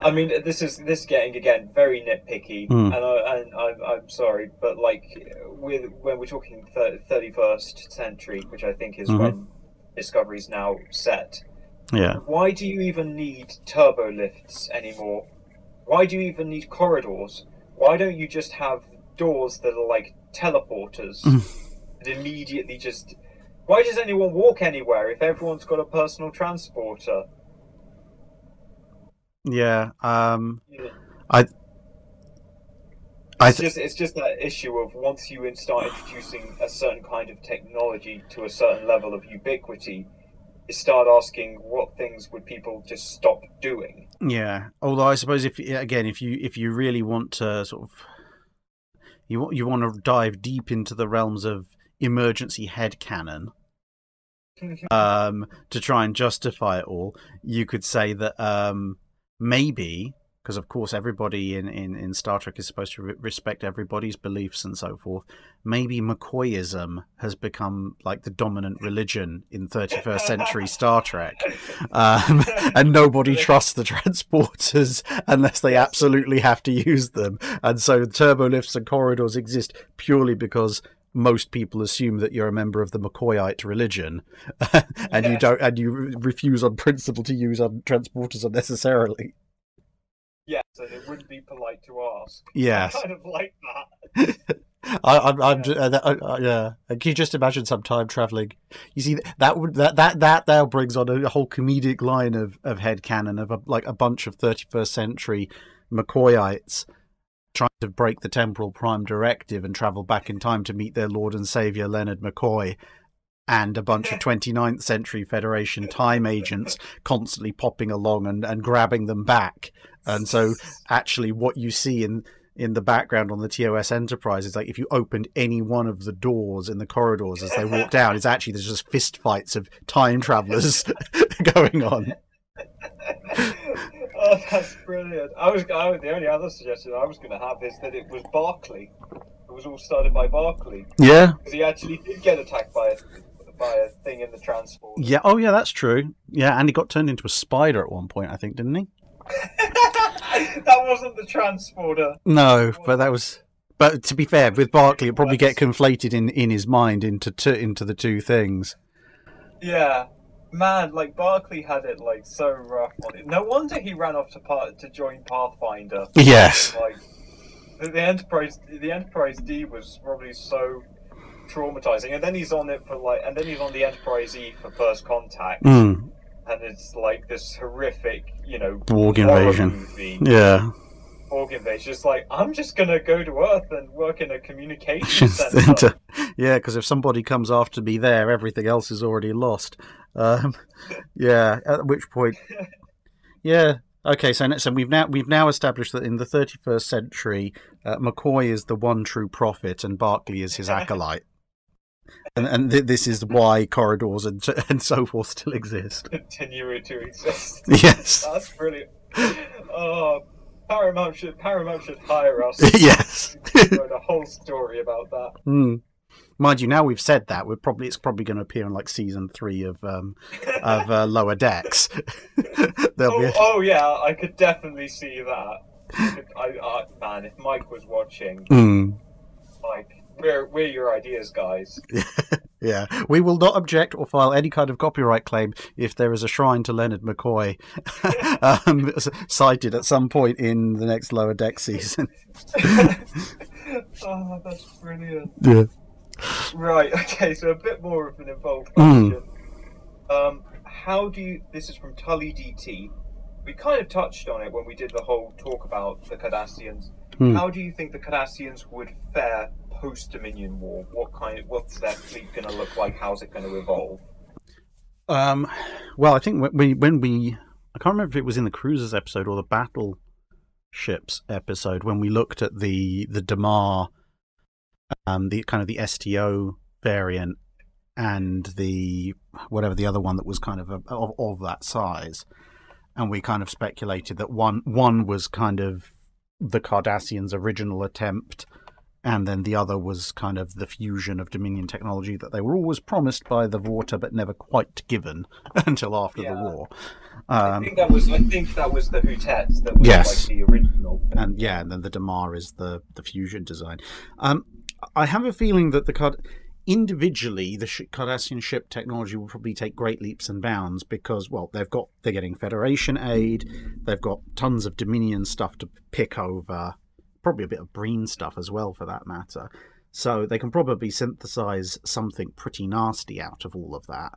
I mean, this is getting again very nitpicky, Mm. I'm sorry, but like when we're talking 31st century, which I think is Hmm. when Discovery's now set. Yeah. Why do you even need turbo lifts anymore? Why do you even need corridors? Why don't you just have doors that are like teleporters and immediately just? Why does anyone walk anywhere if everyone's got a personal transporter? Yeah. You know, I. I. it's just that issue of once you start introducing a certain kind of technology to a certain level of ubiquity, you start asking what things would people just stop doing. Yeah. Although I suppose if you really want to sort of you want to dive deep into the realms of emergency headcanon, to try and justify it all, you could say that maybe, because of course everybody in Star Trek is supposed to respect everybody's beliefs and so forth, maybe McCoyism has become like the dominant religion in 31st century Star Trek, and nobody trusts the transporters unless they absolutely have to use them, and so turbo lifts and corridors exist purely because most people assume that you're a member of the McCoyite religion, and you don't, and you refuse on principle to use transporters unnecessarily. Yes, and it wouldn't be polite to ask. Yes. I kind of like that. I'm just, yeah. Can you just imagine some time traveling? You see, that now brings on a whole comedic line of headcanon of like a bunch of 31st century McCoyites trying to break the temporal prime directive and travel back in time to meet their Lord and Saviour Leonard Mcoy, and a bunch of 29th century Federation time agents constantly popping along and grabbing them back. And so actually what you see in the background on the TOS Enterprise is like if you opened any one of the doors in the corridors as they walk down, it's actually there's just fist fights of time travelers going on. Oh, that's brilliant. The only other suggestion I was going to have is that it was Barclay. It was all started by Barclay. Yeah. Because he actually did get attacked by a thing in the transport. Yeah. Oh, yeah, that's true. Yeah, and he got turned into a spider at one point, I think, didn't he? That wasn't the transporter. No, but that was. But to be fair, with Barclay, it probably get conflated in his mind into the two things. Yeah. Man, like Barclay had it like so rough on it. No wonder he ran off to join Pathfinder. Yes. Like the Enterprise D was probably so traumatizing, and then he's on it for and then he's on the Enterprise E for First Contact, and it's like this horrific, Borg invasion. Movie. Yeah. Borg invasion. It's like I'm just gonna go to Earth and work in a communication center. Yeah, because if somebody comes after me there, everything else is already lost. Yeah. At which point, yeah. Okay, so we've now established that in the 31st century, McCoy is the one true prophet, and Barclay is his acolyte, and this is why corridors and so forth still exist. Continue to exist. Yes, that's brilliant. Oh, Paramount should hire us. Yes, wrote a whole story about that. Mind you, now we've said that, it's probably going to appear in like season 3 of Lower Decks. Yeah, I could definitely see that. Man, if Mike was watching, Mike, we're your ideas, guys. Yeah, we will not object or file any kind of copyright claim if there is a shrine to Leonard Mcoy cited at some point in the next Lower Deck season. Oh, that's brilliant. Yeah. Right, okay, so a bit more of an involved question. This is from Tully DT. We kind of touched on it when we did the whole talk about the Cardassians. How do you think the Cardassians would fare post-Dominion War? What's their fleet going to look like? How's it going to evolve? Well, I think when we I can't remember if it was in the cruisers episode or the battleships episode when we looked at the Damar, the kind of the STO variant, and the whatever the other one that was kind of that size, and we kind of speculated that one was kind of the Cardassians' original attempt and then the other was kind of the fusion of Dominion technology that they were always promised by the Vorta, but never quite given until after the war. I think that was the Houtet that was yes. like the original thing. And and then the Damar is the fusion design. I have a feeling that individually the Cardassian ship technology will probably take great leaps and bounds because, well, they're getting Federation aid, they've got tons of Dominion stuff to pick over, probably a bit of Breen stuff as well for that matter. So they can probably synthesize something pretty nasty out of all of that.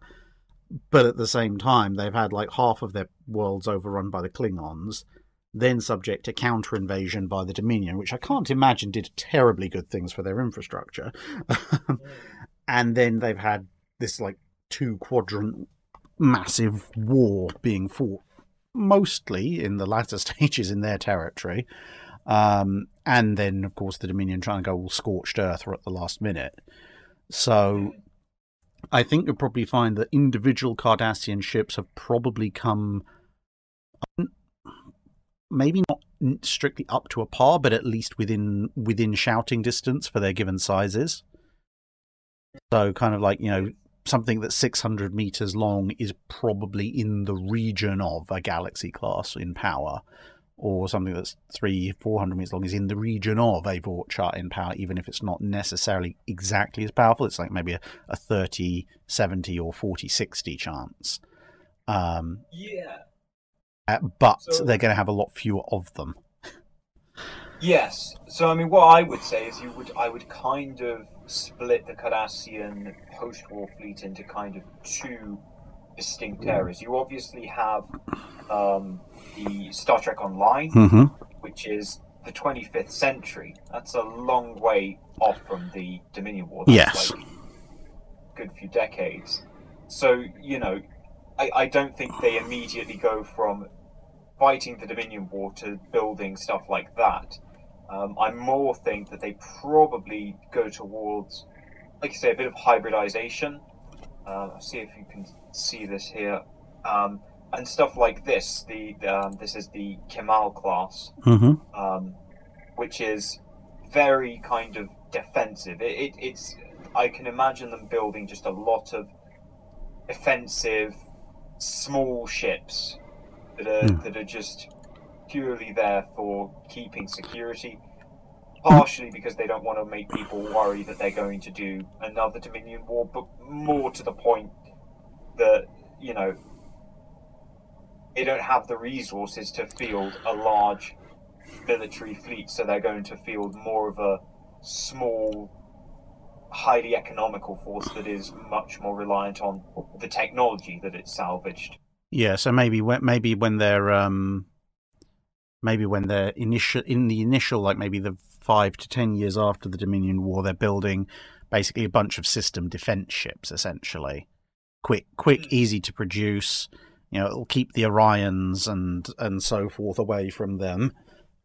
But at the same time, they've had like half of their worlds overrun by the Klingons, then subject to counter-invasion by the Dominion, which I can't imagine did terribly good things for their infrastructure. And then they've had this like 2-quadrant massive war being fought, mostly in the latter stages in their territory. And then, of course, the Dominion trying to go all scorched earth at the last minute. So I think you'll probably find that individual Cardassian ships have probably come, maybe not strictly up to a par, but at least within shouting distance for their given sizes. So kind of like, something that's 600 meters long is probably in the region of a Galaxy class in power, or something that's 300-400 meters long is in the region of a Vortchar in power, even if it's not necessarily exactly as powerful. It's like maybe a 30-70 or 40-60 chance. But they're going to have a lot fewer of them. Yes. So I mean, what I would say is I would kind of split the Cardassian post-war fleet into kind of two distinct areas. You obviously have the Star Trek Online, which is the 25th century. That's a long way off from the Dominion War. That's like a good few decades. So, I don't think they immediately go from fighting the Dominion War to building stuff like that. I more think that they probably go towards, like you say, a bit of hybridization. I'll see if you can see this here. And stuff like this. This is the Kemal class, which is very kind of defensive. It's I can imagine them building just a lot of offensive small ships that are just purely there for keeping security, partially because they don't want to make people worry that they're going to do another Dominion war, but more to the point that, they don't have the resources to field a large military fleet, so they're going to field more of a small, highly economical force that is much more reliant on the technology that it's salvaged. Yeah, so maybe when they're initial, like maybe the 5 to 10 years after the Dominion War, they're building basically a bunch of system defense ships, essentially. Quick, easy to produce. It'll keep the Orions and so forth away from them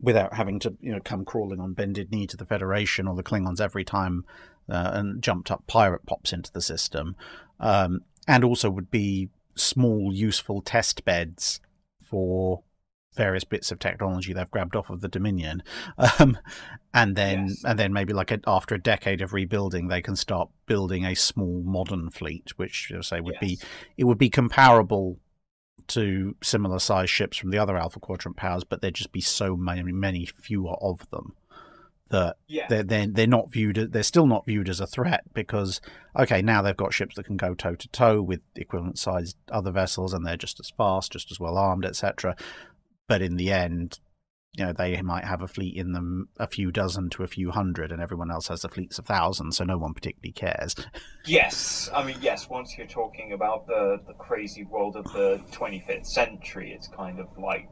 without having to, come crawling on bended knee to the Federation or the Klingons every time and jumped up pirate pops into the system. And also would be small, useful test beds for various bits of technology they've grabbed off of the Dominion. And then maybe after a decade of rebuilding, they can start building a small modern fleet, which would be comparable to similar size ships from the other Alpha Quadrant powers, but there'd just be so many fewer of them that they're still not viewed as a threat, because now they've got ships that can go toe to toe with equivalent sized other vessels, and they're just as fast, just as well armed, etc. But in the end, they might have a fleet in them a few dozen to a few hundred, and everyone else has the fleets of thousands, so no one particularly cares. Yes, I mean, once you're talking about the crazy world of the 25th century, it's kind of like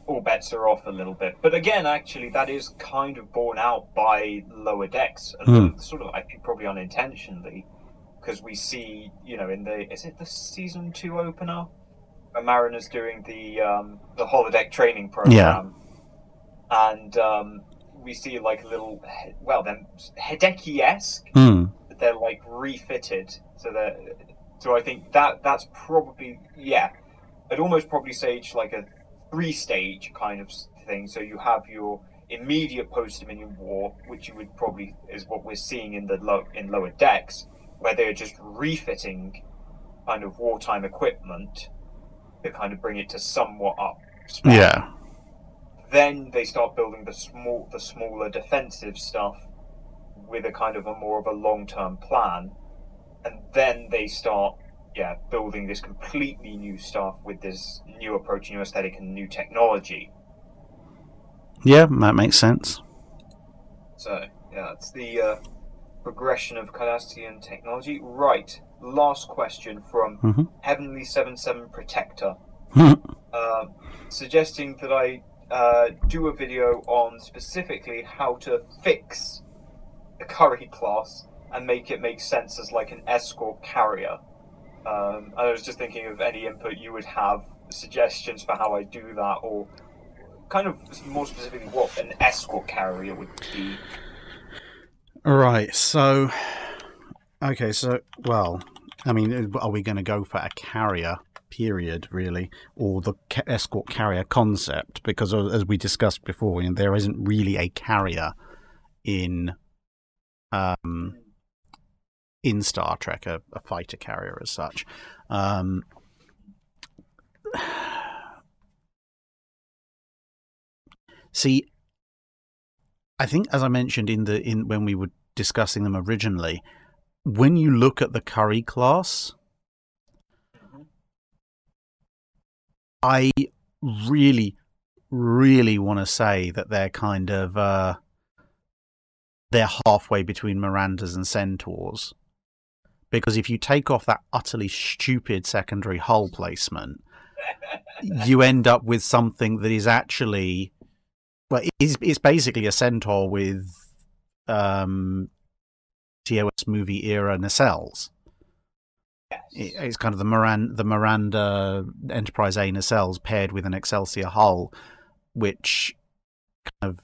all bets are off a little bit. But again, actually, that is kind of borne out by Lower Decks, sort of, I think, probably unintentionally, because we see, is it the season 2 opener? Mariner's doing the holodeck training program, and we see like a little, then Hideki-esque, but they're like refitted, so I think that's probably I'd almost probably say it's like a 3-stage kind of thing. So you have your immediate post-Dominion War, which you would probably is what we're seeing in the lower decks, where they're just refitting kind of wartime equipment to kind of bring it to somewhat up spec. Yeah. Then they start building the smaller defensive stuff with a kind of a more of a long-term plan, and then they start building this completely new stuff with this new approach, new aesthetic, and new technology. Yeah, that makes sense. So it's the progression of Cardassian technology. Right, last question from Heavenly 77 Protector, suggesting that I do a video on specifically how to fix the Curry class and make it make sense as like an escort carrier. I was just thinking of any input you would have, suggestions for how I do that, or kind of more specifically what an escort carrier would be. Right, so... Okay, so, well, I mean, are we going to go for a carrier, period, really, or the escort carrier concept? Because as we discussed before, there isn't really a carrier in Star Trek, a fighter carrier as such. See, I think, as I mentioned when we were discussing them originally, when you look at the Curry class, I really, really want to say that they're kind of they're halfway between Mirandas and Centaurs. Because if you take off that utterly stupid secondary hull placement, you end up with something that is actually, well, it's basically a Centaur with TOS movie era nacelles. Yes. It's kind of the Miranda Enterprise A nacelles paired with an Excelsior hull, which kind of,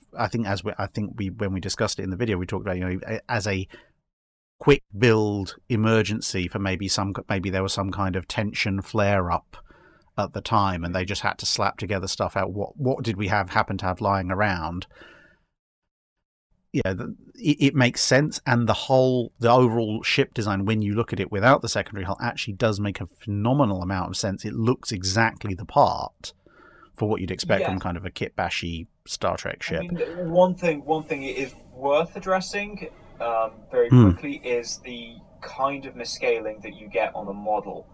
when we discussed it in the video, we talked about, as a quick build emergency for maybe there was some kind of tension flare up at the time, and they just had to slap together stuff out. What did we happen to have lying around? Yeah, it makes sense, and the overall ship design, when you look at it without the secondary hull, actually does make a phenomenal amount of sense. It looks exactly the part for what you'd expect from kind of a kitbashy Star Trek ship. I mean, one thing it is worth addressing very quickly is the kind of misscaling that you get on a model,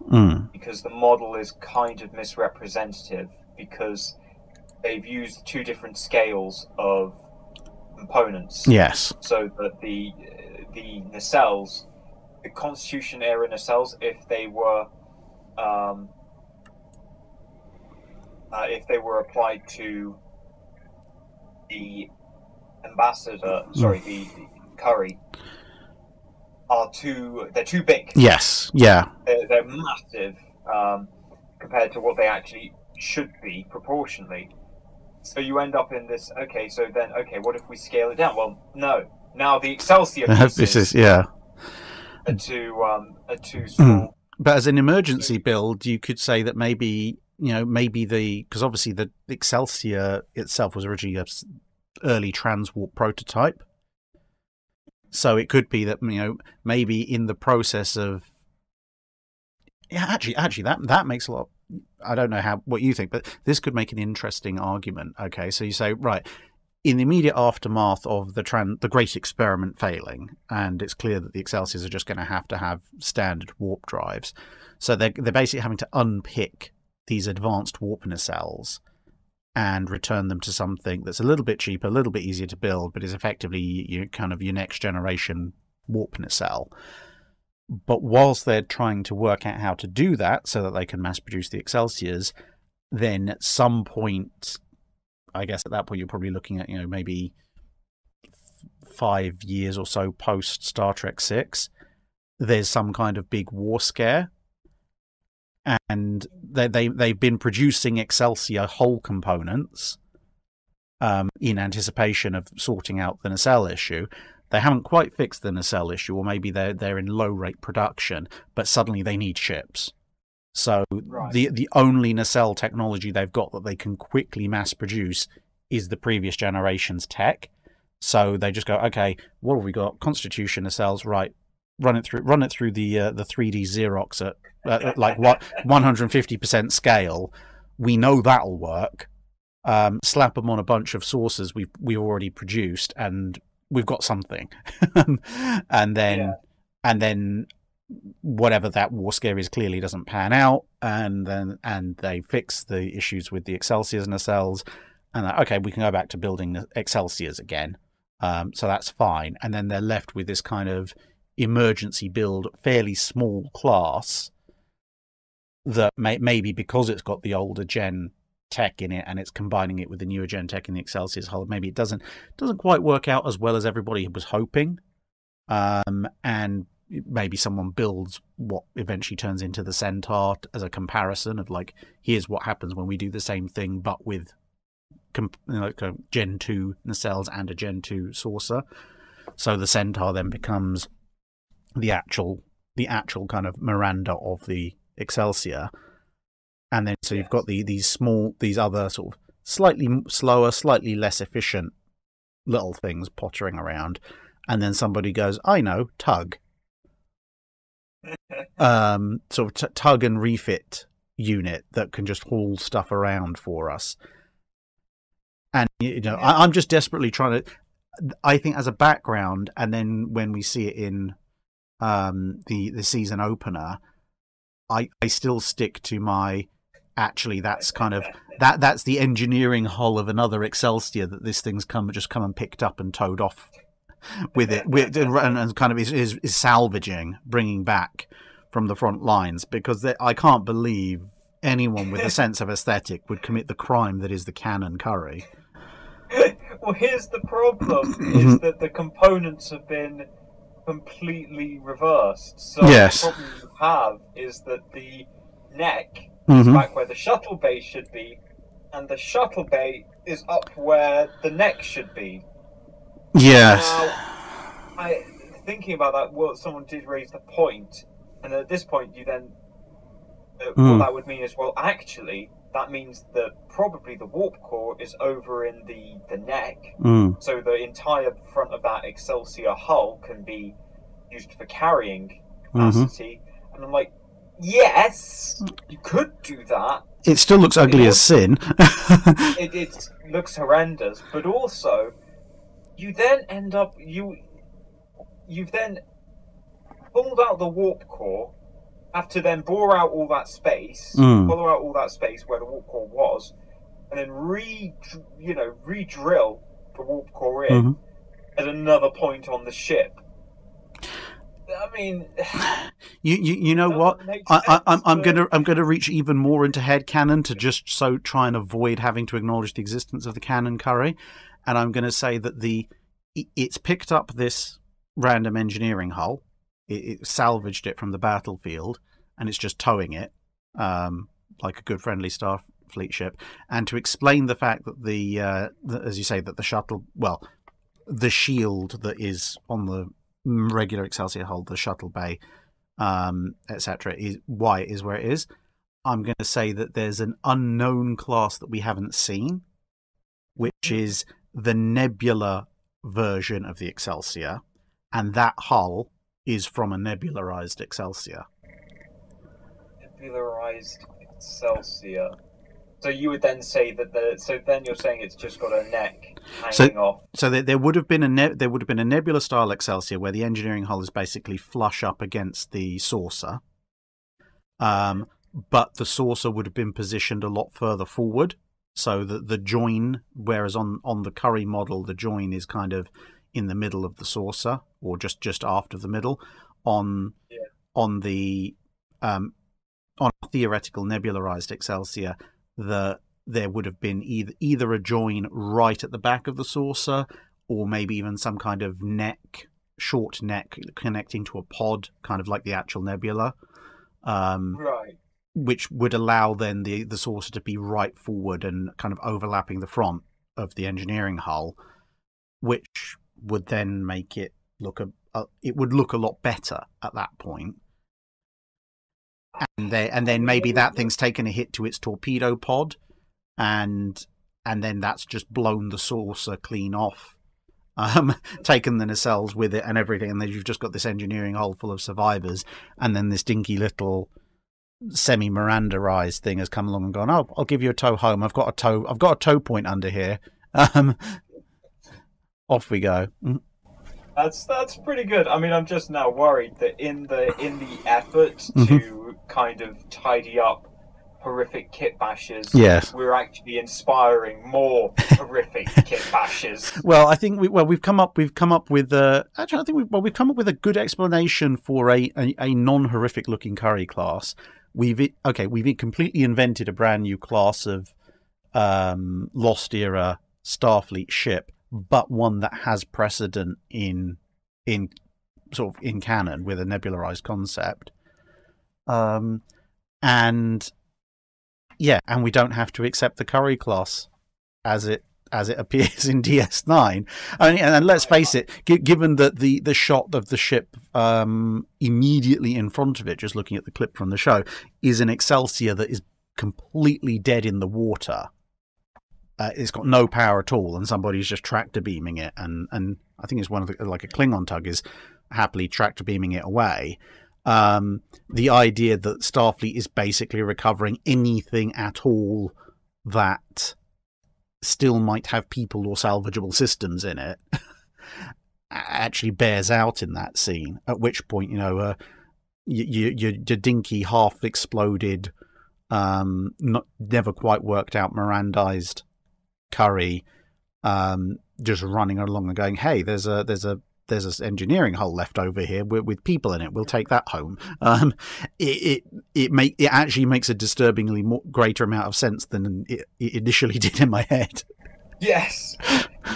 because the model is kind of misrepresentative, because they've used two different scales of components. Yes. So that the nacelles, the Constitution era nacelles, if they were applied to the Ambassador, the Curry, they're too big. Yes. Yeah. They're massive compared to what they actually should be proportionally. So you end up in this. What if we scale it down? Well, no. Now the Excelsior pieces are too small. But as an emergency build, you could say that maybe because obviously the Excelsior itself was originally an early transwarp prototype. So it could be that maybe in the process of actually that makes a lot. I don't know what you think, but this could make an interesting argument. Okay, so you say, right, in the immediate aftermath of the Great Experiment failing, and it's clear that the Excelsiors are just going to have standard warp drives, so they're basically having to unpick these advanced warp nacelles and return them to something that's a little bit cheaper, a little bit easier to build, but is effectively your next generation warp nacelle. But whilst they're trying to work out how to do that so that they can mass produce the Excelsiors, then at some point, I guess at that point you're probably looking at maybe 5 years or so post Star Trek 6, there's some kind of big war scare, and they've been producing Excelsior hull components in anticipation of sorting out the nacelle issue. They haven't quite fixed the nacelle issue, or maybe they're in low rate production, but suddenly they need ships. So the only nacelle technology they've got that they can quickly mass produce is the previous generation's tech. So they just go, okay, what have we got? Constitution nacelles, right? Run it through the 3D Xerox at like what 150% scale. We know that'll work. Slap them on a bunch of sources we already produced, and we've got something. and then whatever that war scare is clearly doesn't pan out, and they fix the issues with the Excelsiors nacelles, and okay, we can go back to building the Excelsiors again. So that's fine, and then they're left with this kind of emergency build, fairly small class that maybe because it's got the older gen tech in it and it's combining it with the newer gen tech in the Excelsior's hull, maybe it doesn't quite work out as well as everybody was hoping, and maybe someone builds what eventually turns into the Centaur as a comparison of like, here's what happens when we do the same thing but with Gen 2 nacelles and a Gen 2 saucer. So the Centaur then becomes the actual kind of Miranda of the Excelsior. And then so you've got these other sort of slightly slower, slightly less efficient little things pottering around. And then somebody goes, I know, tug. Sort of tug and refit unit that can just haul stuff around for us. And, I'm just desperately trying to, I think as a background, and then when we see it in the season opener, I still stick to my, actually that's kind of, that's the engineering hull of another Excelsior that this thing's come and picked up and towed off with it, and kind of is salvaging, bringing back from the front lines, because I can't believe anyone with a sense of aesthetic would commit the crime that is the cannon curry. Well, here's the problem, is that the components have been completely reversed. So yes. The problem you have is that the neck is back where the shuttle bay should be, and the shuttle bay is up where the neck should be. Yes. Now, thinking about that, well, someone did raise the point, and at this point you then, what that would mean is, well, actually, that means that probably the warp core is over in the neck, so the entire front of that Excelsior hull can be used for carrying capacity. And I'm like, yes, you could do that. It still looks ugly as sin. it looks horrendous, but also you then end up you've then pulled out the warp core, have to then bore out all that space, follow out all that space where the warp core was, and then re-drill the warp core in at another point on the ship. I mean, you know what? I'm gonna reach even more into headcanon to just so try and avoid having to acknowledge the existence of the cannon curry, and I'm gonna say that it's picked up this random engineering hull. It salvaged it from the battlefield, and it's just towing it like a good friendly Starfleet ship. And to explain the fact that as you say, that the shuttle, well, the shield that is on the regular Excelsior hull, the shuttle bay, etc., is why it is where it is. I'm going to say that there's an unknown class that we haven't seen, which is the Nebula version of the Excelsior, and that hull is from a nebularized Excelsior. Nebularized Excelsior. So you would then say that so then you're saying it's just got a neck hanging off. So there would have been a nebula style Excelsior where the engineering hull is basically flush up against the saucer, but the saucer would have been positioned a lot further forward, so that the join, whereas on the Curry model the join is kind of in the middle of the saucer, or just after the middle. On a theoretical nebularized Excelsior, there would have been either a join right at the back of the saucer, or maybe even some kind of short neck connecting to a pod, kind of like the actual nebula, right, which would allow then the saucer to be right forward and kind of overlapping the front of the engineering hull, which would then make it look a lot better at that point. And then maybe that thing's taken a hit to its torpedo pod, and and then that's just blown the saucer clean off, taken the nacelles with it and everything, and then you've just got this engineering hull full of survivors, and then this dinky little semi-Mirandaized thing has come along and gone, oh, I'll give you a tow home. I've got a tow point under here. Off we go. That's pretty good. I mean, I'm just now worried that in the effort to kind of tidy up horrific kit bashes, yes, we're actually inspiring more horrific kit bashes. Well, I think we've come up with actually I think we've come up with a good explanation for a non-horrific looking curry class. We've completely invented a brand new class of Lost era Starfleet ship, but one that has precedent in canon with a nebularized concept. And we don't have to accept the curry class as it appears in DS9. I mean, and let's face it, given that the shot of the ship immediately in front of it, just looking at the clip from the show, is an Excelsior that is completely dead in the water. It's got no power at all, and somebody's just tractor beaming it, and I think it's one of the, like a Klingon tug is happily tractor beaming it away. The idea that Starfleet is basically recovering anything at all that still might have people or salvageable systems in it actually bears out in that scene, at which point, your dinky half exploded, never quite worked out Mirandized curry just running along and going, hey, there's an engineering hull left over here with people in it. We'll take that home. It actually makes a disturbingly greater amount of sense than it initially did in my head. Yes.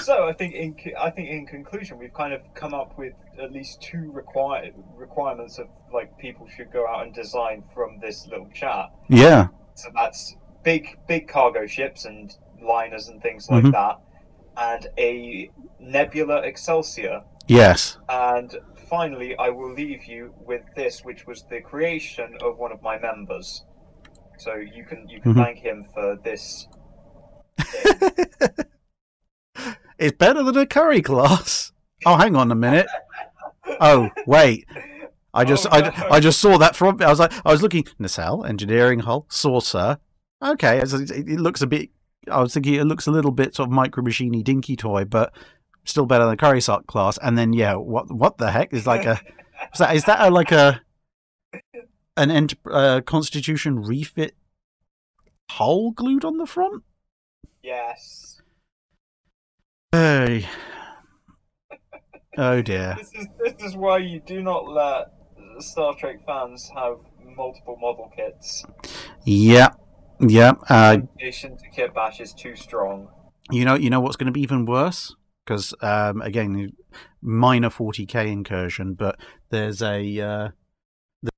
So I think in conclusion, we've kind of come up with at least two requirements of like people should go out and design from this little chat. Yeah. So that's big cargo ships and liners and things like that, and a Nebula Excelsior. Yes. And finally, I will leave you with this, which was the creation of one of my members. So you can thank him for this. It's better than a curry class. Oh, hang on a minute. Oh, wait. I just saw that from. I was looking nacelle, engineering hull, saucer. Okay, it looks a bit. I was thinking it looks a little bit sort of micro machine-y dinky toy, but still better than curry sock class. And then what the heck is like a? Is that an Constitution refit hull glued on the front? Yes. Hey. Oh dear. This is why you do not let Star Trek fans have multiple model kits. Yeah. Temptation to kit bash is too strong. You know what's going to be even worse? Because again, minor 40k incursion, but there's a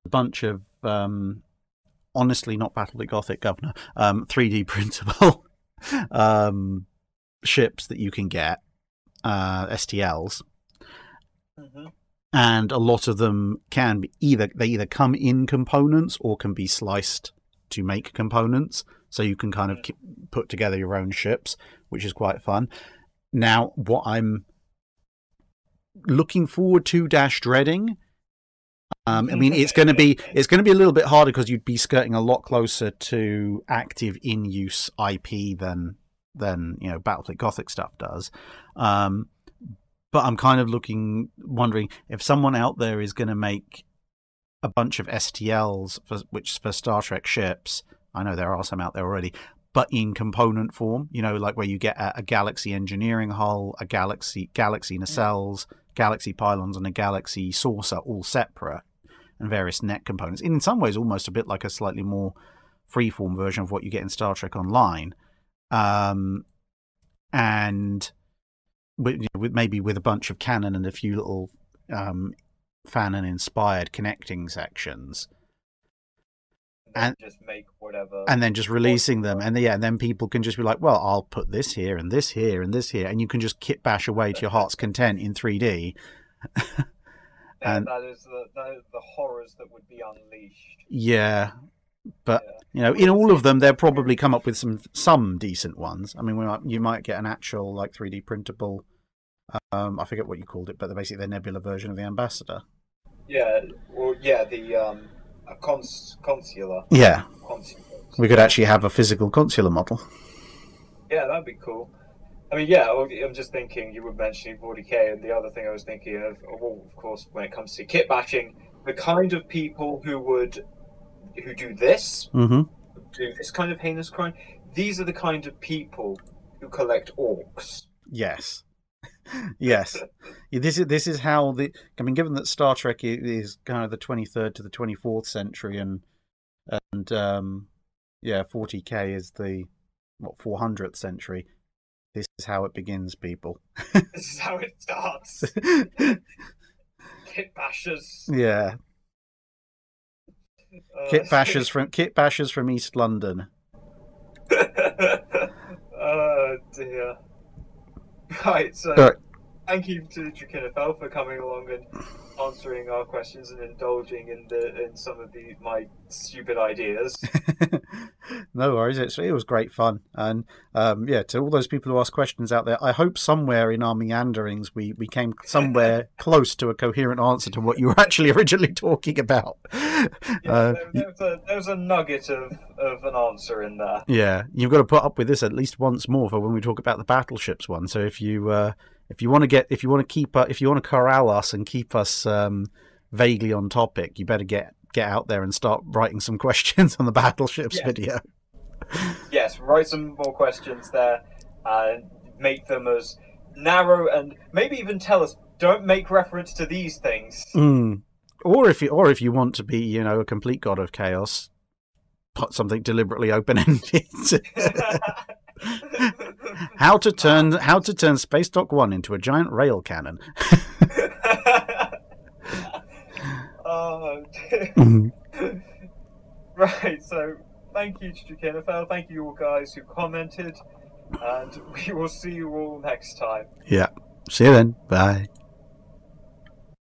bunch of honestly not Battlefleet Gothic Governor 3D printable ships that you can get, STLs. And a lot of them can be either come in components or can be sliced to make components, so you can kind of put together your own ships, which is quite fun. Now, what I'm looking forward to - dreading, I mean, it's going to be a little bit harder because you'd be skirting a lot closer to active in use IP than Battlefleet Gothic stuff does. But I'm kind of wondering if someone out there is going to make a bunch of STLs for Star Trek ships. I know there are some out there already, but in component form, like where you get a Galaxy engineering hull, a Galaxy nacelles, Galaxy pylons, and a Galaxy saucer, all separate, and various net components. In some ways, almost a bit like a slightly more freeform version of what you get in Star Trek Online, and with a bunch of cannon and a few little Fanon-inspired connecting sections. And just make whatever, and then just releasing them, and then people can just be like, well, I'll put this here and this here and this here, and you can just kit bash away to your heart's content in 3D. And that is the horrors that would be unleashed. Yeah, But Yeah. you know, in all of them, they'll probably come up with some decent ones. I mean, you might get an actual like 3D printable. I forget what you called it, but they're basically their nebula version of the Ambassador. Yeah, or yeah, the consular. Yeah, Consular. we could actually have a physical consular model. Yeah, that'd be cool. I mean, yeah, I'm just thinking you were mentioning 40k, and the other thing I was thinking of, well, of course, when it comes to kit bashing, the kind of people who do this, Mm-hmm. do this kind of heinous crime, these are the kind of people who collect orcs. Yes. Yes. This is how I mean, given that Star Trek is kind of the 23rd to the 24th century, and 40k is the 400th century. This is how it begins, people. This is how it starts. Kit bashers. Yeah. Kit bashers from East London. Oh dear. Right, so Right. thank you to Drachinifel for coming along and answering our questions and indulging in some of my stupid ideas. No worries, it was great fun, and to all those people who ask questions out there, I hope somewhere in our meanderings we came somewhere close to a coherent answer to what you were actually originally talking about. Yeah, there was a nugget of an answer in there. Yeah, you've got to put up with this at least once more for when we talk about the battleships one. So if you want to corral us and keep us vaguely on topic, you better get out there and start writing some questions on the battleships video. Yes, write some more questions there and make them as narrow, and maybe even tell us, don't make reference to these things. Or if you want to be, a complete god of chaos, put something deliberately open-ended. How to turn Space Dock 1 into a giant rail cannon. Oh dear. Right, so thank you to Drachinifel, thank you all guys who commented, and we will see you all next time. Yeah. See you then. Bye.